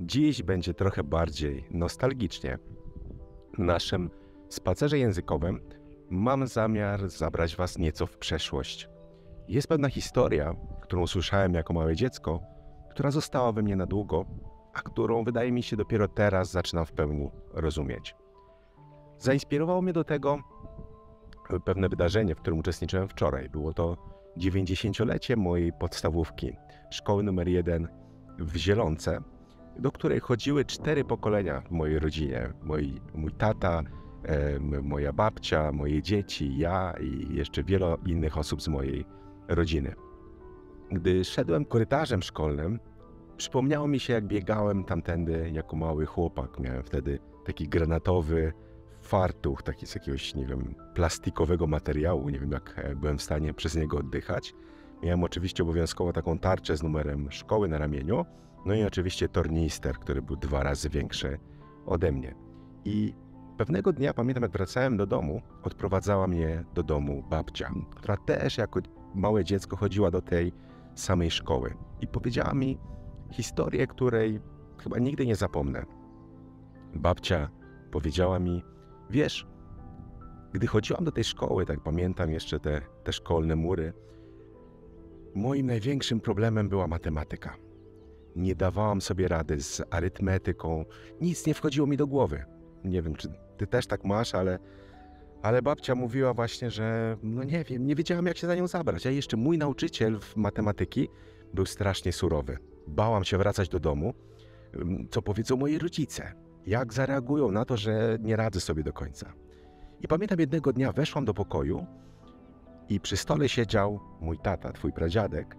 Dziś będzie trochę bardziej nostalgicznie. W naszym spacerze językowym mam zamiar zabrać Was nieco w przeszłość. Jest pewna historia, którą słyszałem jako małe dziecko, która została we mnie na długo, a którą wydaje mi się dopiero teraz zaczynam w pełni rozumieć. Zainspirowało mnie do tego pewne wydarzenie, w którym uczestniczyłem wczoraj. Było to 90-lecie mojej podstawówki, szkoły numer 1 w Zielonce, do której chodziły 4 pokolenia w mojej rodzinie. Mój tata, moja babcia, moje dzieci, ja i jeszcze wiele innych osób z mojej rodziny. Gdy szedłem korytarzem szkolnym, przypomniało mi się, jak biegałem tamtędy jako mały chłopak. Miałem wtedy taki granatowy fartuch, taki z jakiegoś, nie wiem, plastikowego materiału. Nie wiem, jak byłem w stanie przez niego oddychać. Miałem oczywiście obowiązkowo taką tarczę z numerem szkoły na ramieniu. No i oczywiście tornister, który był 2 razy większy ode mnie. I pewnego dnia, pamiętam, jak wracałem do domu, odprowadzała mnie do domu babcia, która też jako małe dziecko chodziła do tej samej szkoły. I powiedziała mi historię, której chyba nigdy nie zapomnę. Babcia powiedziała mi: wiesz, gdy chodziłam do tej szkoły, tak pamiętam jeszcze te szkolne mury, moim największym problemem była matematyka. Nie dawałam sobie rady z arytmetyką, nic nie wchodziło mi do głowy. Nie wiem, czy ty też tak masz, ale babcia mówiła właśnie, że no nie wiem, nie wiedziałam, jak się za nią zabrać. A jeszcze mój nauczyciel w matematyki był strasznie surowy. Bałam się wracać do domu, co powiedzą moi rodzice, jak zareagują na to, że nie radzę sobie do końca. I pamiętam, jednego dnia weszłam do pokoju i przy stole siedział mój tata, twój pradziadek.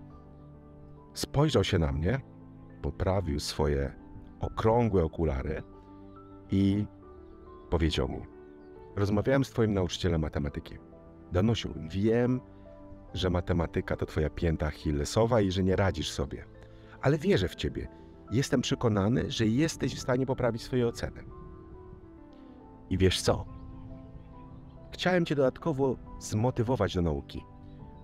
Spojrzał się na mnie, poprawił swoje okrągłe okulary i powiedział mi: rozmawiałem z twoim nauczycielem matematyki. Danusiu, wiem, że matematyka to twoja pięta achillesowa i że nie radzisz sobie, ale wierzę w ciebie. Jestem przekonany, że jesteś w stanie poprawić swoje oceny. I wiesz co? Chciałem cię dodatkowo zmotywować do nauki.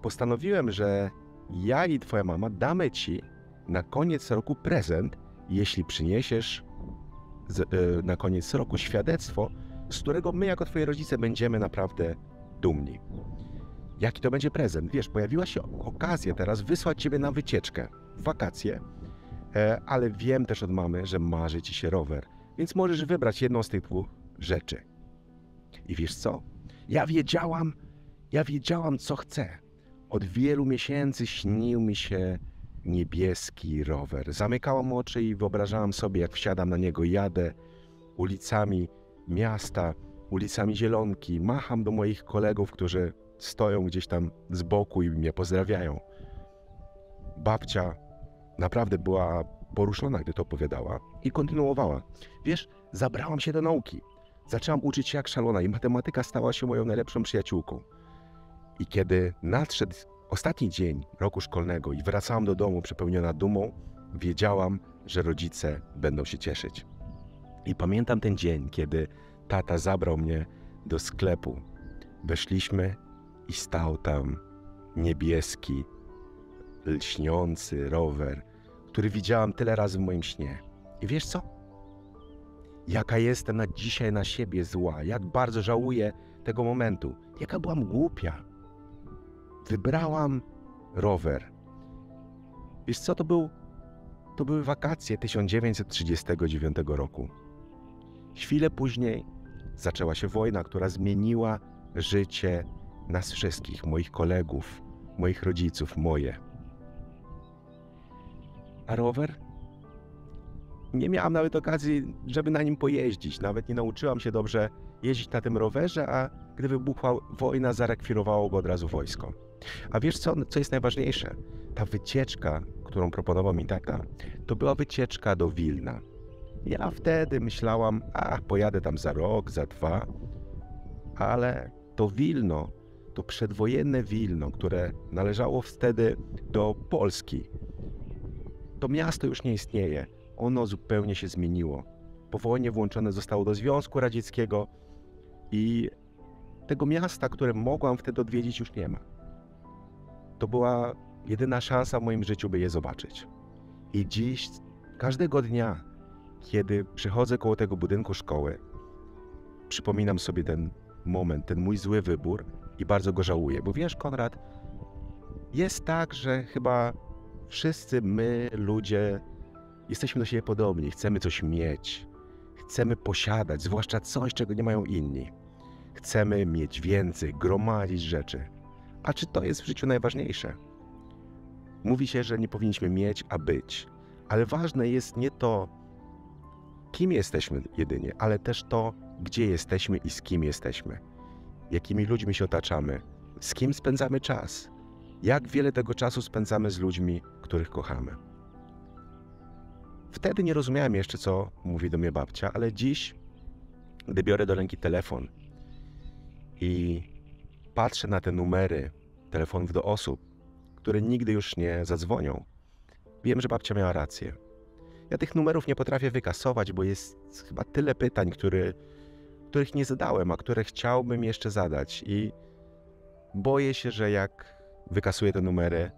Postanowiłem, że ja i twoja mama damy ci na koniec roku prezent, jeśli przyniesiesz na koniec roku świadectwo, z którego my jako twoi rodzice będziemy naprawdę dumni. Jaki to będzie prezent? Wiesz, pojawiła się okazja teraz wysłać ciebie na wycieczkę w wakacje, ale wiem też od mamy, że marzy ci się rower, więc możesz wybrać jedną z tych 2 rzeczy. I wiesz co? Ja wiedziałam, co chcę. Od wielu miesięcy śnił mi się niebieski rower. Zamykałam oczy i wyobrażałam sobie, jak wsiadam na niego, jadę ulicami miasta, ulicami Zielonki, macham do moich kolegów, którzy stoją gdzieś tam z boku i mnie pozdrawiają. Babcia naprawdę była poruszona, gdy to opowiadała i kontynuowała. Wiesz, zabrałam się do nauki. Zaczęłam uczyć się jak szalona i matematyka stała się moją najlepszą przyjaciółką. I kiedy nadszedł ostatni dzień roku szkolnego i wracałam do domu przepełniona dumą, wiedziałam, że rodzice będą się cieszyć. I pamiętam ten dzień, kiedy tata zabrał mnie do sklepu. Weszliśmy i stał tam niebieski, lśniący rower, który widziałam tyle razy w moim śnie. I wiesz co? Jaka jestem dzisiaj na siebie zła, jak bardzo żałuję tego momentu, jaka byłam głupia. Wybrałam rower. Wiesz co, to były wakacje 1939 roku. Chwilę później zaczęła się wojna, która zmieniła życie nas wszystkich, moich kolegów, moich rodziców, moje. A rower? Nie miałam nawet okazji, żeby na nim pojeździć. Nawet nie nauczyłam się dobrze jeździć na tym rowerze, a gdy wybuchła wojna, zarekwirowało go od razu wojsko. A wiesz co jest najważniejsze? Ta wycieczka, którą proponował mi tata, to była wycieczka do Wilna. Ja wtedy myślałam, pojadę tam za rok, za 2, ale to Wilno, to przedwojenne Wilno, które należało wtedy do Polski, to miasto już nie istnieje. Ono zupełnie się zmieniło. Po wojnie włączone zostało do Związku Radzieckiego i tego miasta, które mogłam wtedy odwiedzić, już nie ma. To była jedyna szansa w moim życiu, by je zobaczyć. I dziś, każdego dnia, kiedy przychodzę koło tego budynku szkoły, przypominam sobie ten moment, ten mój zły wybór i bardzo go żałuję. Bo wiesz, Konrad, jest tak, że chyba wszyscy my, ludzie, jesteśmy do siebie podobni. Chcemy coś mieć, chcemy posiadać, zwłaszcza coś, czego nie mają inni. Chcemy mieć więcej, gromadzić rzeczy. A czy to jest w życiu najważniejsze? Mówi się, że nie powinniśmy mieć, a być. Ale ważne jest nie to, kim jesteśmy jedynie, ale też to, gdzie jesteśmy i z kim jesteśmy. Jakimi ludźmi się otaczamy, z kim spędzamy czas. Jak wiele tego czasu spędzamy z ludźmi, których kochamy. Wtedy nie rozumiałem jeszcze, co mówi do mnie babcia, ale dziś, gdy biorę do ręki telefon i patrzę na te numery telefonów do osób, które nigdy już nie zadzwonią, wiem, że babcia miała rację. Ja tych numerów nie potrafię wykasować, bo jest chyba tyle pytań, których nie zadałem, a które chciałbym jeszcze zadać i boję się, że jak wykasuję te numery,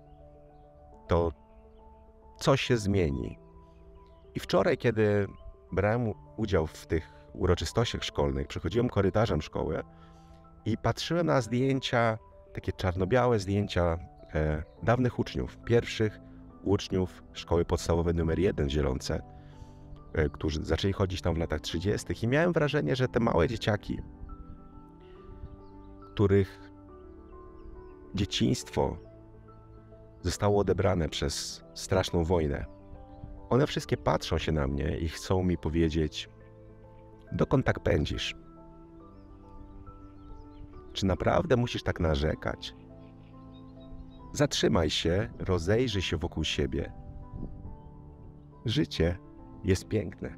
to coś się zmieni. I wczoraj, kiedy brałem udział w tych uroczystościach szkolnych, przechodziłem korytarzem szkoły i patrzyłem na zdjęcia, takie czarno-białe zdjęcia dawnych uczniów, pierwszych uczniów szkoły podstawowej nr 1 w Zielonce, którzy zaczęli chodzić tam w latach 30. i miałem wrażenie, że te małe dzieciaki, których dzieciństwo zostało odebrane przez straszną wojnę, one wszystkie patrzą się na mnie i chcą mi powiedzieć: dokąd tak pędzisz? Czy naprawdę musisz tak narzekać? Zatrzymaj się, rozejrzyj się wokół siebie. Życie jest piękne,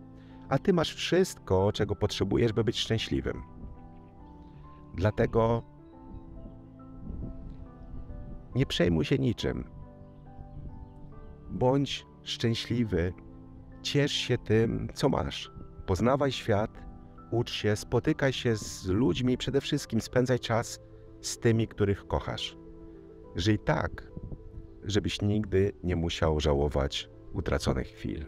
a ty masz wszystko, czego potrzebujesz, by być szczęśliwym. Dlatego nie przejmuj się niczym. Bądź szczęśliwy, ciesz się tym, co masz. Poznawaj świat, ucz się, spotykaj się z ludźmi, przede wszystkim spędzaj czas z tymi, których kochasz. Żyj tak, żebyś nigdy nie musiał żałować utraconych chwil.